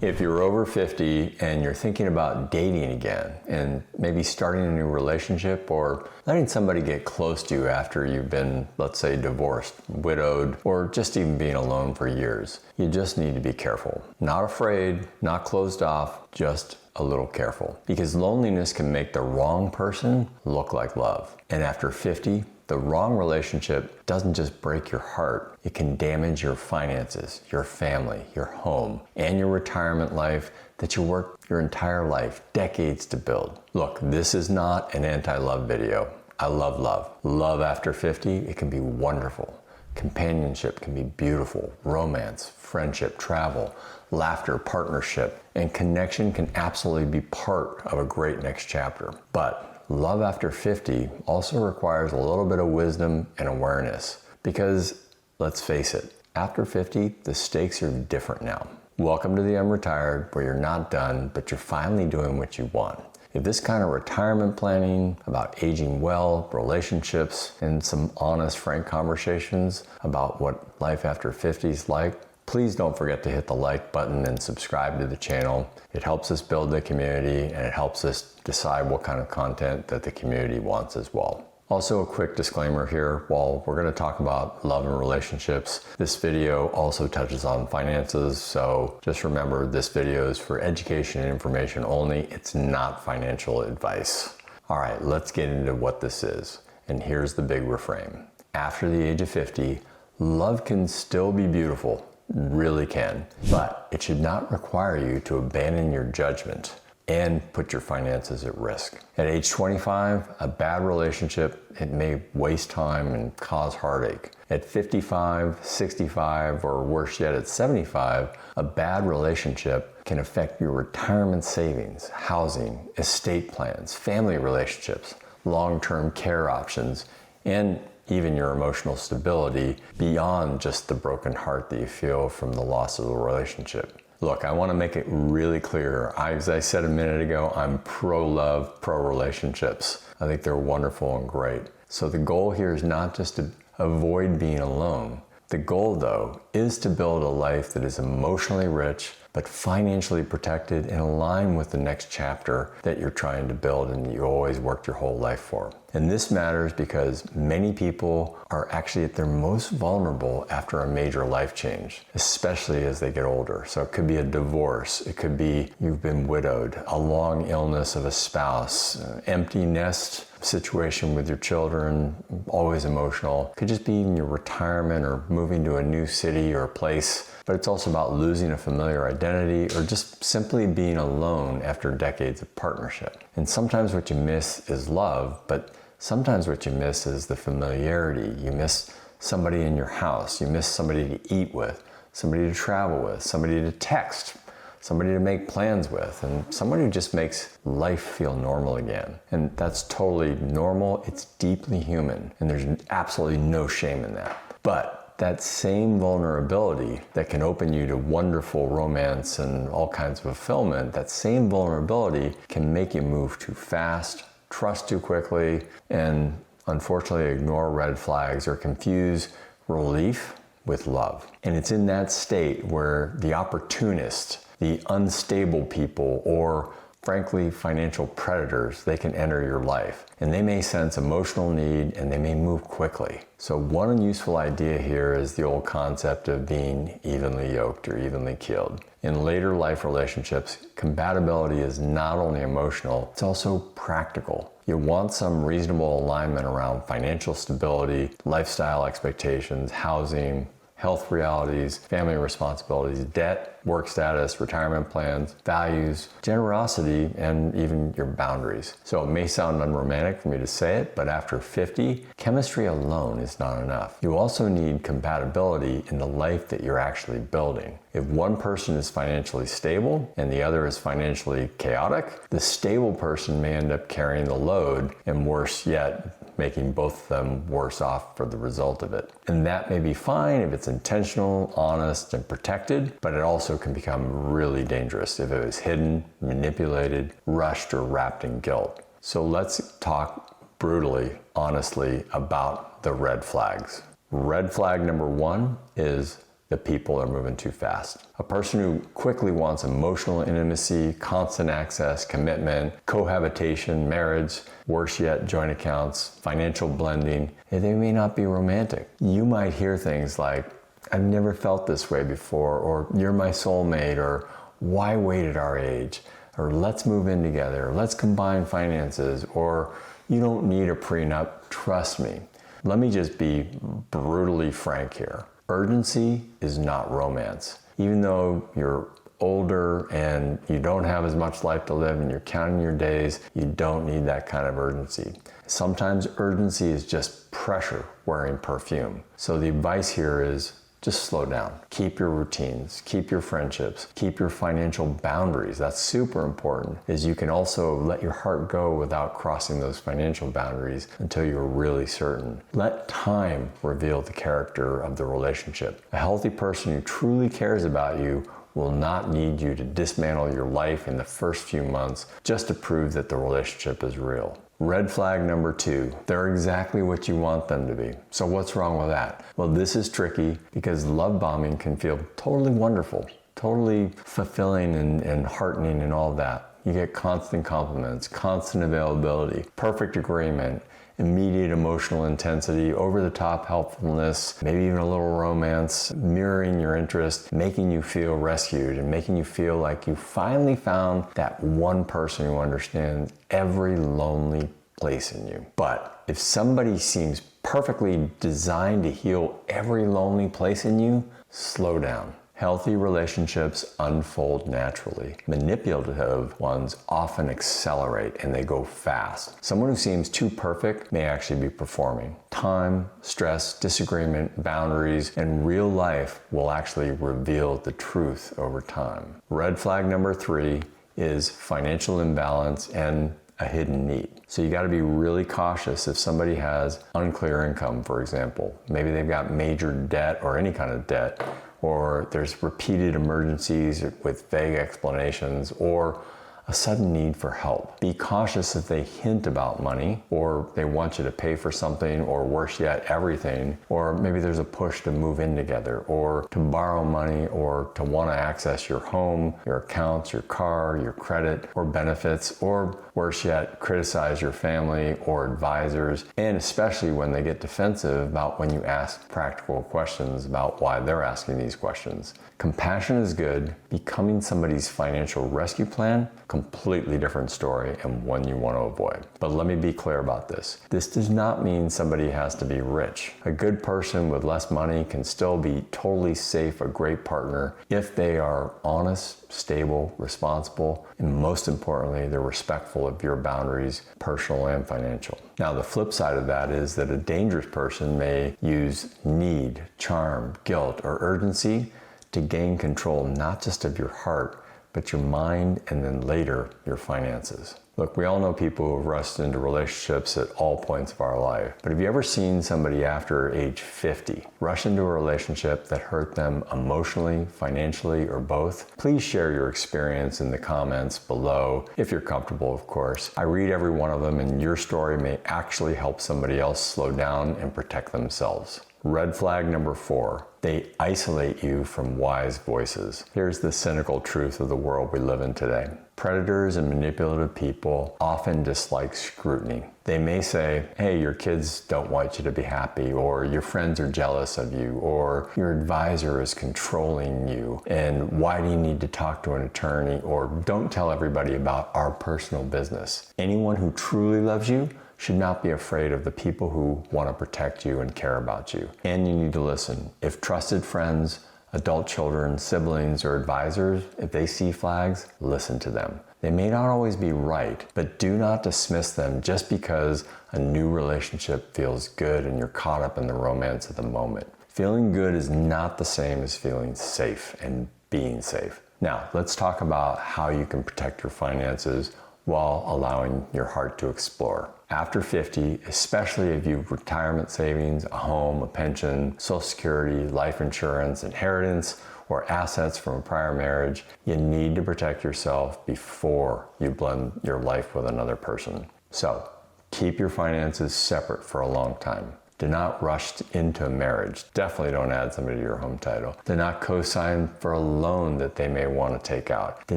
If you're over 50 and you're thinking about dating again and maybe starting a new relationship or letting somebody get close to you after you've been, let's say, divorced, widowed, or just even being alone for years, you just need to be careful. Not afraid, not closed off, just a little careful. Because loneliness can make the wrong person look like love. And after 50, the wrong relationship doesn't just break your heart, it can damage your finances, your family, your home, and your retirement life that you worked your entire life, decades to build. Look, this is not an anti-love video. I love love. Love after 50, it can be wonderful. Companionship can be beautiful. Romance, friendship, travel, laughter, partnership, and connection can absolutely be part of a great next chapter. But love after 50 also requires a little bit of wisdom and awareness because, let's face it, after 50, the stakes are different now. Welcome to the UnRetired, where you're not done, but you're finally doing what you want. If this kind of retirement planning about aging well, relationships, and some honest, frank conversations about what life after 50 is like, please don't forget to hit the like button and subscribe to the channel. It helps us build the community and it helps us decide what kind of content that the community wants as well. Also, a quick disclaimer here, while we're going to talk about love and relationships, this video also touches on finances, so just remember this video is for education and information only. It's not financial advice. All right, let's get into what this is. And here's the big refrain. After the age of 50, love can still be beautiful. Really can, but it should not require you to abandon your judgment and put your finances at risk. At age 25, a bad relationship, it may waste time and cause heartache. At 55, 65, or worse yet at 75, a bad relationship can affect your retirement savings, housing, estate plans, family relationships, long-term care options, and even your emotional stability beyond just the broken heart that you feel from the loss of the relationship. Look, I want to make it really clear. As I said a minute ago, I'm pro-love, pro-relationships. I think they're wonderful and great. So the goal here is not just to avoid being alone. The goal, though, is to build a life that is emotionally rich, but financially protected and aligned with the next chapter that you're trying to build and you always worked your whole life for. And this matters because many people are actually at their most vulnerable after a major life change, especially as they get older. So it could be a divorce, it could be you've been widowed, a long illness of a spouse, empty nest situation with your children, always emotional. It could just be in your retirement or moving to a new city or place. But it's also about losing a familiar identity or just simply being alone after decades of partnership. And sometimes what you miss is love, but sometimes what you miss is the familiarity. You miss somebody in your house. You miss somebody to eat with, somebody to travel with, somebody to text, somebody to make plans with, and somebody who just makes life feel normal again. And that's totally normal. It's deeply human, and there's absolutely no shame in that. But that same vulnerability that can open you to wonderful romance and all kinds of fulfillment, that same vulnerability can make you move too fast, trust too quickly, and unfortunately ignore red flags or confuse relief with love. And it's in that state where the opportunist, the unstable people, or frankly, financial predators, they can enter your life. And they may sense emotional need and they may move quickly. So one useful idea here is the old concept of being evenly yoked or evenly keeled. In later life relationships, compatibility is not only emotional, it's also practical. You want some reasonable alignment around financial stability, lifestyle expectations, housing, health realities, family responsibilities, debt, work status, retirement plans, values, generosity, and even your boundaries. So it may sound unromantic for me to say it, but after 50, chemistry alone is not enough. You also need compatibility in the life that you're actually building. If one person is financially stable and the other is financially chaotic, the stable person may end up carrying the load, and worse yet, making both of them worse off for the result of it. And that may be fine if it's intentional, honest, and protected, but it also can become really dangerous if it is hidden, manipulated, rushed, or wrapped in guilt. So let's talk brutally, honestly, about the red flags. Red flag number one is the people are moving too fast. A person who quickly wants emotional intimacy, constant access, commitment, cohabitation, marriage, worse yet, joint accounts, financial blending, they may not be romantic. You might hear things like, I've never felt this way before, or you're my soulmate, or why wait at our age, or let's move in together, or let's combine finances, or you don't need a prenup, trust me. Let me just be brutally frank here. Urgency is not romance. Even though you're older and you don't have as much life to live and you're counting your days, you don't need that kind of urgency. Sometimes urgency is just pressure wearing perfume. So the advice here is just slow down. Keep your routines, keep your friendships, keep your financial boundaries. That's super important, as you can also let your heart go without crossing those financial boundaries until you're really certain. Let time reveal the character of the relationship. A healthy person who truly cares about you will not need you to dismantle your life in the first few months just to prove that the relationship is real. Red flag number 2, they're exactly what you want them to be. So what's wrong with that? Well, this is tricky because love bombing can feel totally wonderful, totally fulfilling and heartening and all that. You get constant compliments, constant availability, perfect agreement, immediate emotional intensity, over-the-top helpfulness, maybe even a little romance, mirroring your interest, making you feel rescued and making you feel like you finally found that one person who understands every lonely place in you. But if somebody seems perfectly designed to heal every lonely place in you, slow down. Healthy relationships unfold naturally. Manipulative ones often accelerate and they go fast. Someone who seems too perfect may actually be performing. Time, stress, disagreement, boundaries, and real life will actually reveal the truth over time. Red flag number 3 is financial imbalance and a hidden need. So you got to be really cautious if somebody has unclear income, for example. Maybe they've got major debt or any kind of debt, or there's repeated emergencies with vague explanations, or a sudden need for help. Be cautious if they hint about money, or they want you to pay for something, or worse yet, everything, or maybe there's a push to move in together, or to borrow money, or to want to access your home, your accounts, your car, your credit, or benefits, or worse yet, criticize your family or advisors, and especially when they get defensive about when you ask practical questions about why they're asking these questions. Compassion is good. Becoming somebody's financial rescue plan, completely different story and one you want to avoid. But let me be clear about this. This does not mean somebody has to be rich. A good person with less money can still be totally safe, a great partner, if they are honest, stable, responsible, and most importantly, they're respectful of your boundaries, personal and financial. Now, the flip side of that is that a dangerous person may use need, charm, guilt, or urgency to gain control not just of your heart, but your mind, and then later, your finances. Look, we all know people who have rushed into relationships at all points of our life. But have you ever seen somebody after age 50 rush into a relationship that hurt them emotionally, financially, or both? Please share your experience in the comments below, if you're comfortable, of course. I read every one of them, and your story may actually help somebody else slow down and protect themselves. Red flag number 4, they isolate you from wise voices. Here's the cynical truth of the world we live in today. Predators and manipulative people often dislike scrutiny. They may say, hey, your kids don't want you to be happy, or your friends are jealous of you, or your advisor is controlling you, and why do you need to talk to an attorney, or don't tell everybody about our personal business. Anyone who truly loves you should not be afraid of the people who want to protect you and care about you. And you need to listen. If trusted friends, adult children, siblings, or advisors, if they see flags, listen to them. They may not always be right, but do not dismiss them just because a new relationship feels good and you're caught up in the romance of the moment. Feeling good is not the same as feeling safe and being safe. Now, let's talk about how you can protect your finances while allowing your heart to explore. After 50, especially if you have retirement savings, a home, a pension, Social Security, life insurance, inheritance, or assets from a prior marriage, you need to protect yourself before you blend your life with another person. So, keep your finances separate for a long time. Do not rush into a marriage. Definitely don't add somebody to your home title. Do not co-sign for a loan that they may want to take out. Do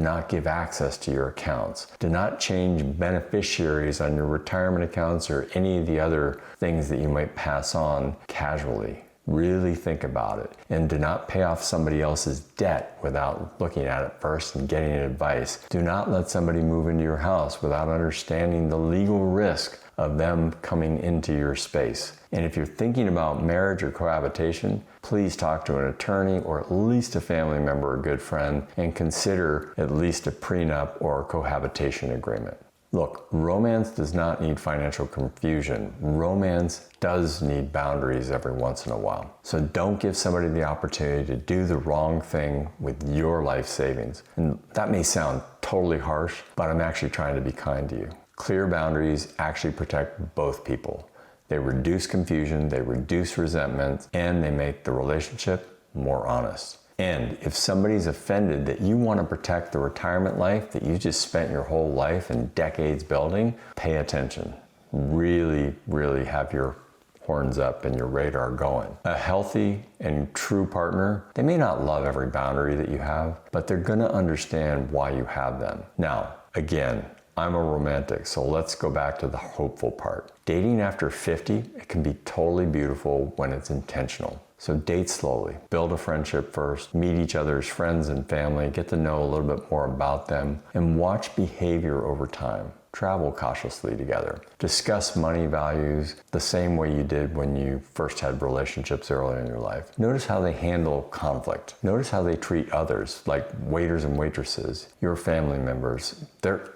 not give access to your accounts. Do not change beneficiaries on your retirement accounts or any of the other things that you might pass on casually. Really think about it, and do not pay off somebody else's debt without looking at it first and getting advice. Do not let somebody move into your house without understanding the legal risk of them coming into your space. And if you're thinking about marriage or cohabitation, please talk to an attorney or at least a family member or good friend, and consider at least a prenup or a cohabitation agreement. Look, romance does not need financial confusion. Romance does need boundaries every once in a while. So don't give somebody the opportunity to do the wrong thing with your life savings. And that may sound totally harsh, but I'm actually trying to be kind to you. Clear boundaries actually protect both people. They reduce confusion, they reduce resentment, and they make the relationship more honest. And if somebody's offended that you want to protect the retirement life that you just spent your whole life and decades building, pay attention. Really, really have your horns up and your radar going. A healthy and true partner, they may not love every boundary that you have, but they're going to understand why you have them. Now, again, I'm a romantic, so let's go back to the hopeful part. Dating after 50, it can be totally beautiful when it's intentional. So date slowly, build a friendship first, meet each other's friends and family, get to know a little bit more about them, and watch behavior over time. Travel cautiously together. Discuss money values the same way you did when you first had relationships earlier in your life. Notice how they handle conflict. Notice how they treat others, like waiters and waitresses, your family members,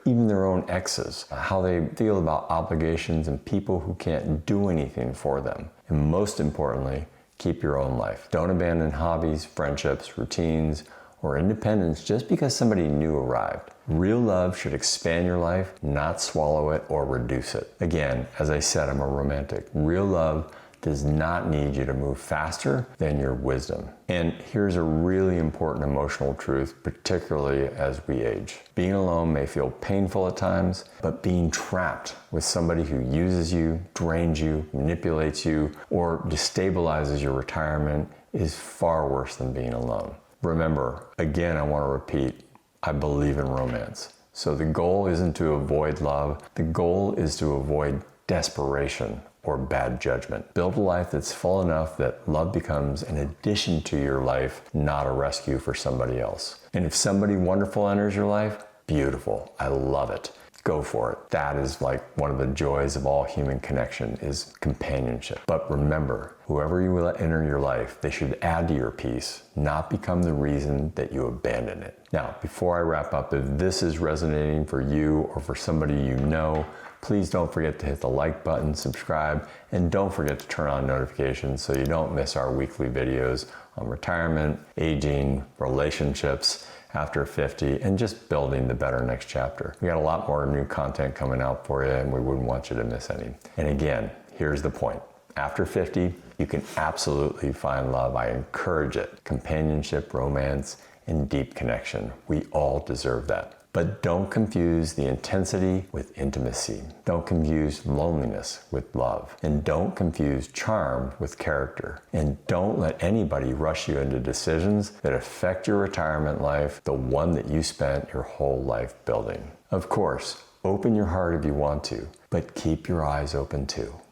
even their own exes, how they feel about obligations and people who can't do anything for them. And most importantly, keep your own life. Don't abandon hobbies, friendships, routines, or independence just because somebody new arrived. Real love should expand your life, not swallow it or reduce it. Again, as I said, I'm a romantic. Real love does not need you to move faster than your wisdom. And here's a really important emotional truth, particularly as we age. Being alone may feel painful at times, but being trapped with somebody who uses you, drains you, manipulates you, or destabilizes your retirement is far worse than being alone. Remember, again, I want to repeat, I believe in romance. So the goal isn't to avoid love. The goal is to avoid desperation or bad judgment. Build a life that's full enough that love becomes an addition to your life, not a rescue for somebody else. And if somebody wonderful enters your life, beautiful. I love it. Go for it. That is like one of the joys of all human connection is companionship. But remember, whoever you let enter your life, they should add to your peace, not become the reason that you abandon it. Now, before I wrap up, if this is resonating for you or for somebody you know, please don't forget to hit the like button, subscribe, and don't forget to turn on notifications so you don't miss our weekly videos on retirement, aging, relationships after 50, and just building the better next chapter. We got a lot more new content coming out for you, and we wouldn't want you to miss any. And again, here's the point. After 50, you can absolutely find love. I encourage it. Companionship, romance, and deep connection. We all deserve that. But don't confuse the intensity with intimacy. Don't confuse loneliness with love. And don't confuse charm with character. And don't let anybody rush you into decisions that affect your retirement life, the one that you spent your whole life building. Of course, open your heart if you want to, but keep your eyes open too.